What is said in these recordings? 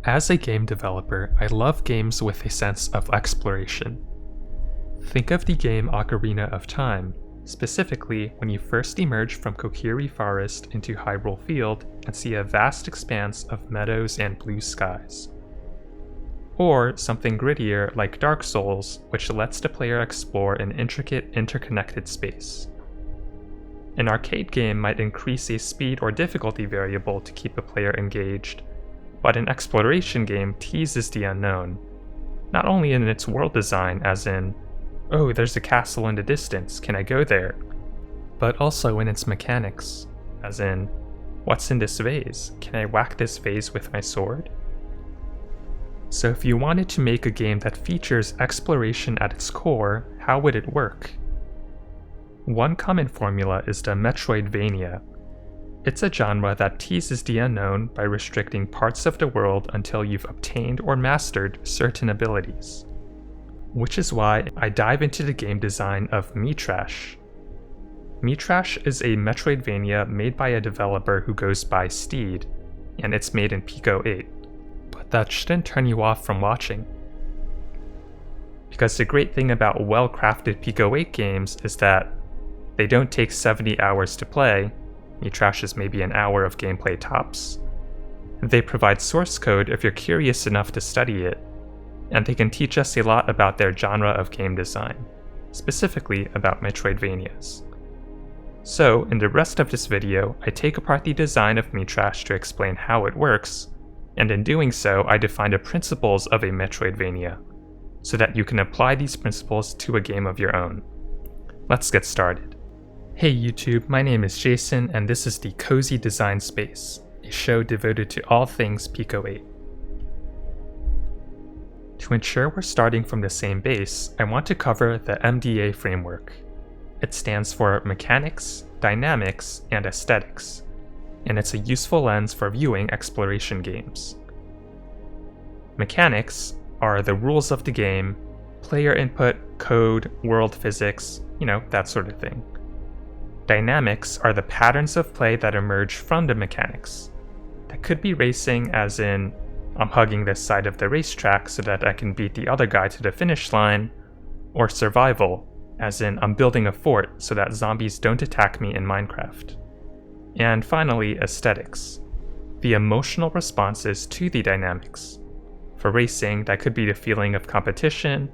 As a game developer, I love games with a sense of exploration. Think of the game Ocarina of Time, specifically when you first emerge from Kokiri Forest into Hyrule Field and see a vast expanse of meadows and blue skies. Or something grittier like Dark Souls, which lets the player explore an intricate, interconnected space. An arcade game might increase a speed or difficulty variable to keep a player engaged, but an exploration game teases the unknown, not only in its world design, as in, oh, there's a castle in the distance, can I go there? But also in its mechanics, as in, what's in this vase? Can I whack this vase with my sword? So if you wanted to make a game that features exploration at its core, how would it work? One common formula is the Metroidvania. It's a genre that teases the unknown by restricting parts of the world until you've obtained or mastered certain abilities. Which is why I dive into the game design of Metrash. Metrash is a Metroidvania made by a developer who goes by Steed, and it's made in Pico 8. But that shouldn't turn you off from watching. Because the great thing about well-crafted Pico 8 games is that they don't take 70 hours to play. Metrash is maybe an hour of gameplay tops. They provide source code if you're curious enough to study it, and they can teach us a lot about their genre of game design, specifically about Metroidvanias. So, in the rest of this video, I take apart the design of Metrash to explain how it works, and in doing so, I define the principles of a Metroidvania, so that you can apply these principles to a game of your own. Let's get started. Hey YouTube, my name is Jason, and this is the Cozy Design Space, a show devoted to all things Pico 8. To ensure we're starting from the same base, I want to cover the MDA framework. It stands for Mechanics, Dynamics, and Aesthetics, and it's a useful lens for viewing exploration games. Mechanics are the rules of the game, player input, code, world physics, that sort of thing. Dynamics are the patterns of play that emerge from the mechanics. That could be racing, as in, I'm hugging this side of the racetrack so that I can beat the other guy to the finish line, or survival, as in, I'm building a fort so that zombies don't attack me in Minecraft. And finally, aesthetics, the emotional responses to the dynamics. For racing, that could be the feeling of competition.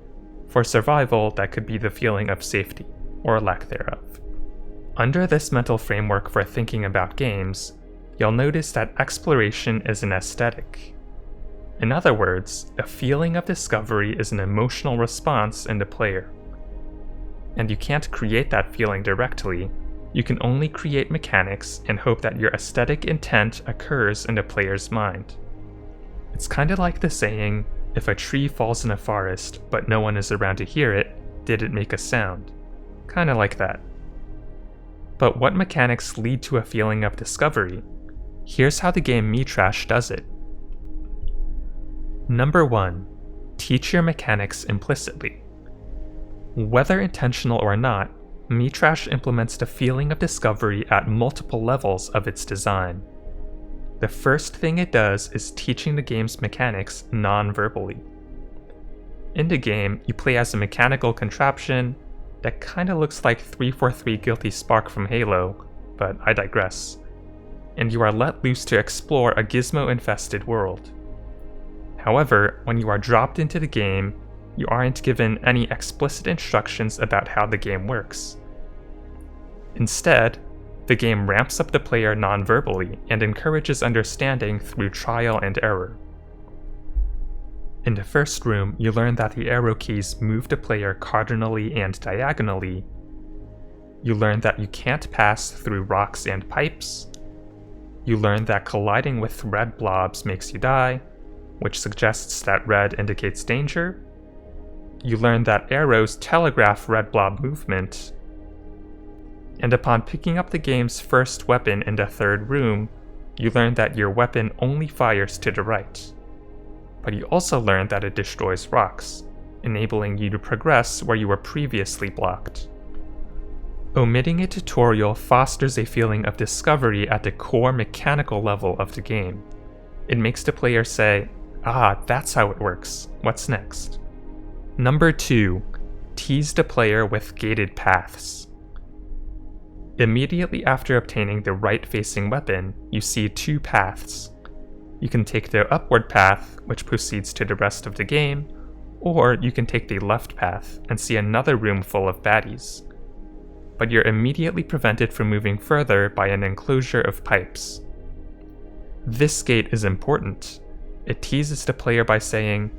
For survival, that could be the feeling of safety, or lack thereof. Under this mental framework for thinking about games, you'll notice that exploration is an aesthetic. In other words, a feeling of discovery is an emotional response in the player. And you can't create that feeling directly, you can only create mechanics and hope that your aesthetic intent occurs in the player's mind. It's kinda like the saying, if a tree falls in a forest but no one is around to hear it, did it make a sound? Kinda like that. But what mechanics lead to a feeling of discovery? Here's how the game Metrash does it. Number 1. Teach your mechanics implicitly. Whether intentional or not, Metrash implements the feeling of discovery at multiple levels of its design. The first thing it does is teaching the game's mechanics non-verbally. In the game, you play as a mechanical contraption that kinda looks like 343 Guilty Spark from Halo, but I digress. And you are let loose to explore a gizmo-infested world. However, when you are dropped into the game, you aren't given any explicit instructions about how the game works. Instead, the game ramps up the player non-verbally and encourages understanding through trial and error. In the first room, you learn that the arrow keys move the player cardinally and diagonally. You learn that you can't pass through rocks and pipes. You learn that colliding with red blobs makes you die, which suggests that red indicates danger. You learn that arrows telegraph red blob movement. And upon picking up the game's first weapon in the third room, you learn that your weapon only fires to the right. But you also learn that it destroys rocks, enabling you to progress where you were previously blocked. Omitting a tutorial fosters a feeling of discovery at the core mechanical level of the game. It makes the player say, Ah, that's how it works. What's next? Number 2. Tease the player with gated paths. Immediately after obtaining the right-facing weapon, you see 2 paths. You can take the upward path, which proceeds to the rest of the game, or you can take the left path and see another room full of baddies. But you're immediately prevented from moving further by an enclosure of pipes. This gate is important. It teases the player by saying,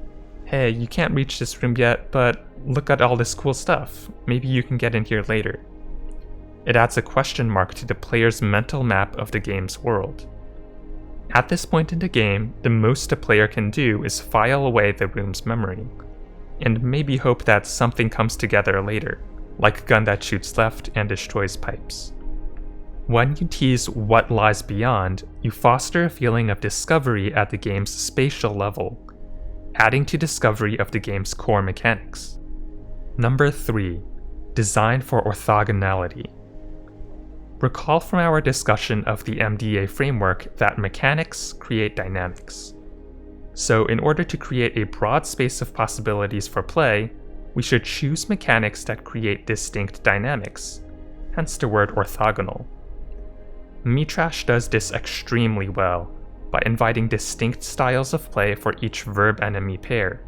"Hey, you can't reach this room yet, but look at all this cool stuff. Maybe you can get in here later." It adds a question mark to the player's mental map of the game's world. At this point in the game, the most a player can do is file away the room's memory, and maybe hope that something comes together later, like a gun that shoots left and destroys pipes. When you tease what lies beyond, you foster a feeling of discovery at the game's spatial level, adding to discovery of the game's core mechanics. Number 3. Design for orthogonality. Recall from our discussion of the MDA framework that mechanics create dynamics. So in order to create a broad space of possibilities for play, we should choose mechanics that create distinct dynamics, hence the word orthogonal. Metrash does this extremely well by inviting distinct styles of play for each verb-enemy pair.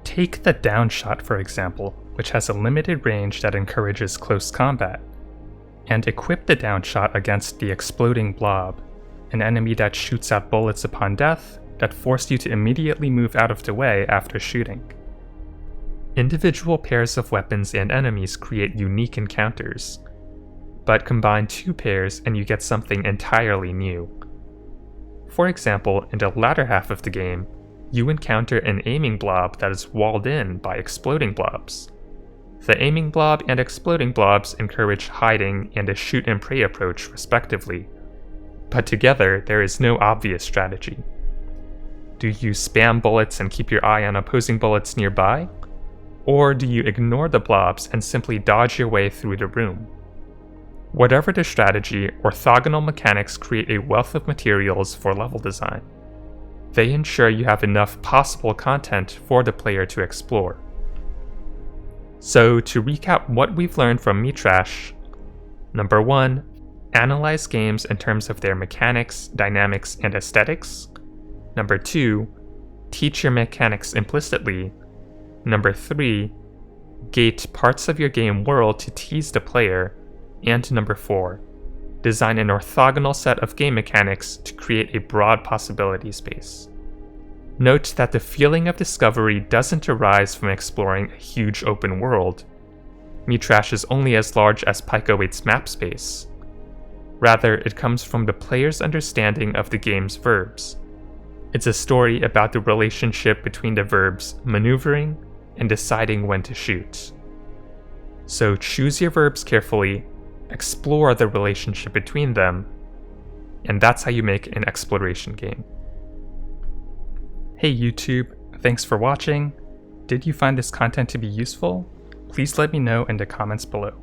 Take the downshot, for example, which has a limited range that encourages close combat, and equip the downshot against the exploding blob, an enemy that shoots out bullets upon death that force you to immediately move out of the way after shooting. Individual pairs of weapons and enemies create unique encounters, but combine 2 pairs and you get something entirely new. For example, in the latter half of the game, you encounter an aiming blob that is walled in by exploding blobs. The aiming blob and exploding blobs encourage hiding and a shoot and pray approach respectively, but together there is no obvious strategy. Do you spam bullets and keep your eye on opposing bullets nearby? Or do you ignore the blobs and simply dodge your way through the room? Whatever the strategy, orthogonal mechanics create a wealth of materials for level design. They ensure you have enough possible content for the player to explore. So to recap what we've learned from Metrash, number 1, analyze games in terms of their mechanics, dynamics, and aesthetics. Number 2, teach your mechanics implicitly. Number 3, gate parts of your game world to tease the player. And number 4, design an orthogonal set of game mechanics to create a broad possibility space. Note that the feeling of discovery doesn't arise from exploring a huge open world. Metrash is only as large as Pico 8's map space. Rather, it comes from the player's understanding of the game's verbs. It's a story about the relationship between the verbs maneuvering and deciding when to shoot. So choose your verbs carefully, explore the relationship between them, and that's how you make an exploration game. Hey YouTube, thanks for watching. Did you find this content to be useful? Please let me know in the comments below.